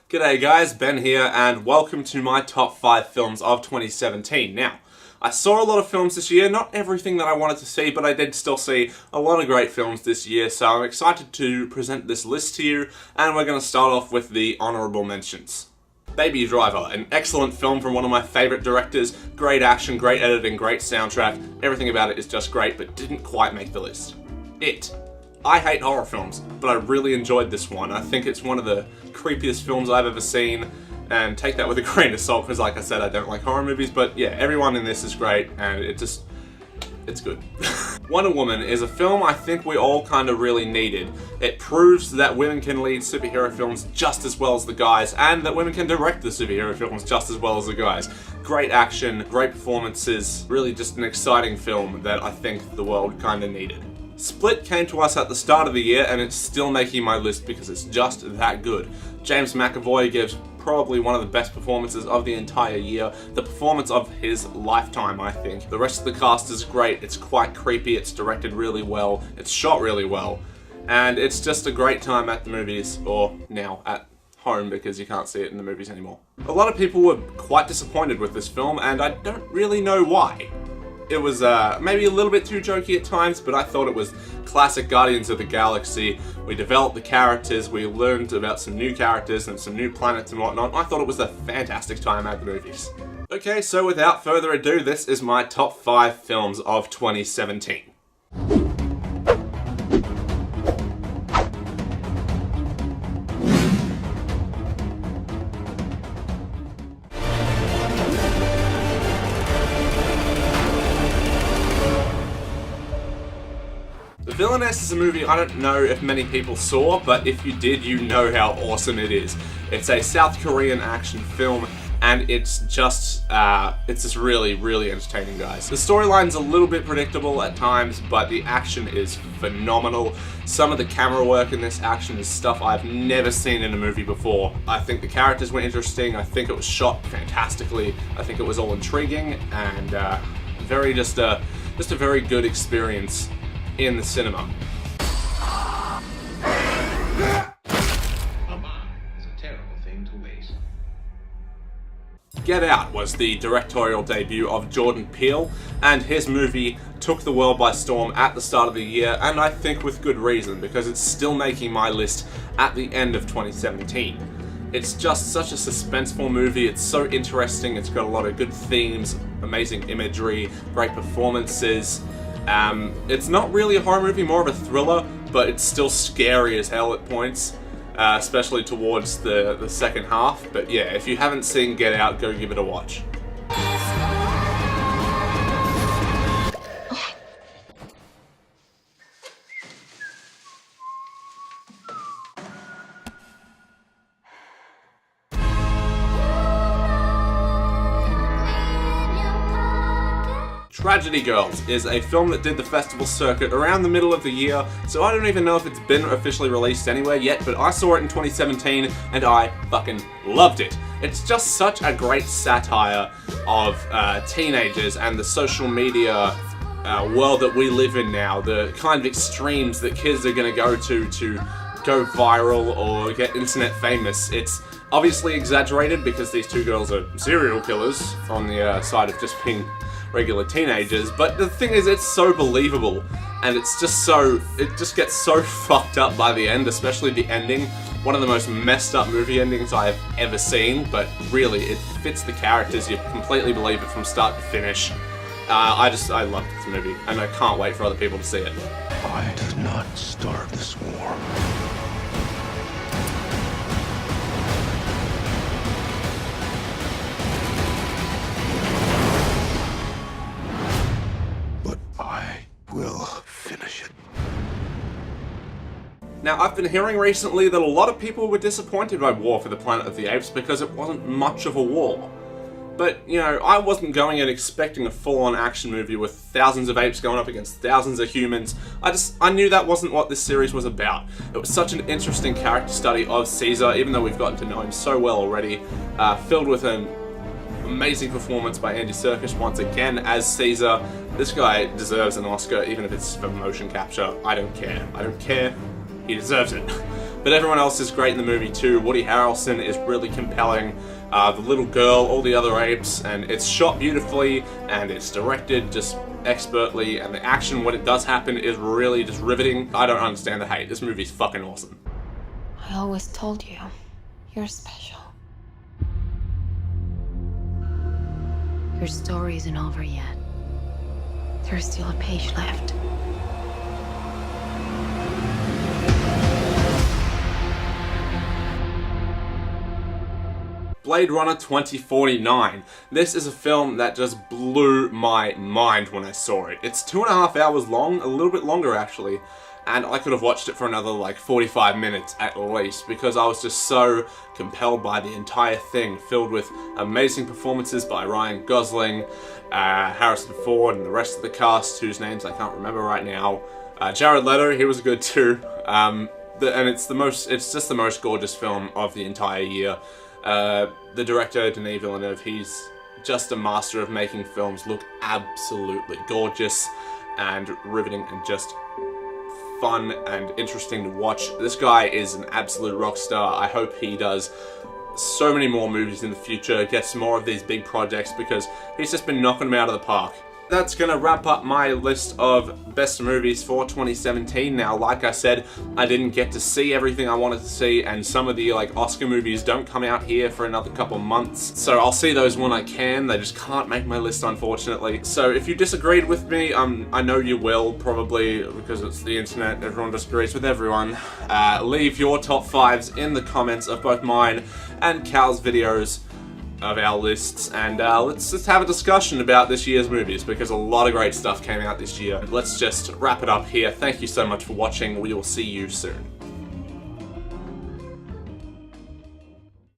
G'day guys, Ben here, and welcome to my top 5 films of 2017. Now, I saw a lot of films this year, not everything that I wanted to see, but I did still see a lot of great films this year, so I'm excited to present this list to you, and we're going to start off with the honourable mentions. Baby Driver, an excellent film from one of my favourite directors, great action, great editing, great soundtrack, everything about it is just great, but didn't quite make the list. It. I hate horror films, but I really enjoyed this one. I think it's one of the creepiest films I've ever seen, and take that with a grain of salt, because like I said, I don't like horror movies, but yeah, everyone in this is great, and it's good. Wonder Woman is a film I think we all kind of really needed. It proves that women can lead superhero films just as well as the guys, and that women can direct the superhero films just as well as the guys. Great action, great performances, really just an exciting film that I think the world kind of needed. Split came to us at the start of the year, and it's still making my list because it's just that good. James McAvoy gives probably one of the best performances of the entire year, the performance of his lifetime, I think. The rest of the cast is great, it's quite creepy, it's directed really well, it's shot really well, and it's just a great time at the movies, or now at home because you can't see it in the movies anymore. A lot of people were quite disappointed with this film, and I don't really know why. It was maybe a little bit too jokey at times, but I thought it was classic Guardians of the Galaxy. We developed the characters, we learned about some new characters and some new planets and whatnot. I thought it was a fantastic time at the movies. Okay, so without further ado, this is my top 5 films of 2017. Villainess is a movie I don't know if many people saw, but if you did, you know how awesome it is. It's a South Korean action film, and it's just really, really entertaining, guys. The storyline's a little bit predictable at times, but the action is phenomenal. Some of the camera work in this action is stuff I've never seen in a movie before. I think the characters were interesting, I think it was shot fantastically, I think it was all intriguing, and just a very good experience in the cinema. A bomb is a terrible thing to waste. Get Out was the directorial debut of Jordan Peele, and his movie took the world by storm at the start of the year, and I think with good reason, because it's still making my list at the end of 2017. It's just such a suspenseful movie, it's so interesting, it's got a lot of good themes, amazing imagery, great performances. It's not really a horror movie, more of a thriller, but it's still scary as hell at points, especially towards the second half. But yeah, if you haven't seen Get Out, go give it a watch. Tragedy Girls is a film that did the festival circuit around the middle of the year, so I don't even know if it's been officially released anywhere yet, but I saw it in 2017 and I fucking loved it. It's just such a great satire of teenagers and the social media world that we live in now, the kind of extremes that kids are going to go go viral or get internet famous. It's obviously exaggerated because these two girls are serial killers on the side of just being regular teenagers, but the thing is, it's so believable, and it just gets so fucked up by the end, especially the ending. One of the most messed up movie endings I have ever seen, but really, it fits the characters, you completely believe it from start to finish. I love this movie, and I can't wait for other people to see it. I did not start this war. Will finish it. Now, I've been hearing recently that a lot of people were disappointed by War for the Planet of the Apes because it wasn't much of a war. But, you know, I wasn't going in expecting a full-on action movie with thousands of apes going up against thousands of humans. I knew that wasn't what this series was about. It was such an interesting character study of Caesar, even though we've gotten to know him so well already, filled with an amazing performance by Andy Serkis once again as Caesar. This guy deserves an Oscar, even if it's for motion capture. I don't care. He deserves it. but everyone else is great in the movie too. Woody Harrelson is really compelling, the little girl, all the other apes, and it's shot beautifully, and it's directed just expertly, and the action when it does happen is really just riveting. I don't understand the hate. This movie's fucking awesome. I always told you, you're special. Your story isn't over yet. There's still a page left. Blade Runner 2049. This is a film that just blew my mind when I saw it. It's 2.5 hours long, a little bit longer actually, and I could have watched it for another like 45 minutes at least, because I was just so compelled by the entire thing, filled with amazing performances by Ryan Gosling, Harrison Ford, and the rest of the cast, whose names I can't remember right now. Jared Leto, he was good too. And it's just the most gorgeous film of the entire year. The director, Denis Villeneuve, he's just a master of making films look absolutely gorgeous and riveting and just fun and interesting to watch. This guy is an absolute rock star. I hope he does so many more movies in the future, gets more of these big projects, because he's just been knocking them out of the park. That's gonna wrap up my list of best movies for 2017. Now, like I said, I didn't get to see everything I wanted to see, and some of the Oscar movies don't come out here for another couple months, so I'll see those when I can. They just can't make my list, unfortunately. So if you disagreed with me, I know you will, probably, because it's the internet, everyone disagrees with everyone. Leave your top 5s in the comments of both mine and Cal's videos of our lists, and let's just have a discussion about this year's movies, because a lot of great stuff came out this year. Let's just wrap it up here. Thank you so much for watching. We will see you soon.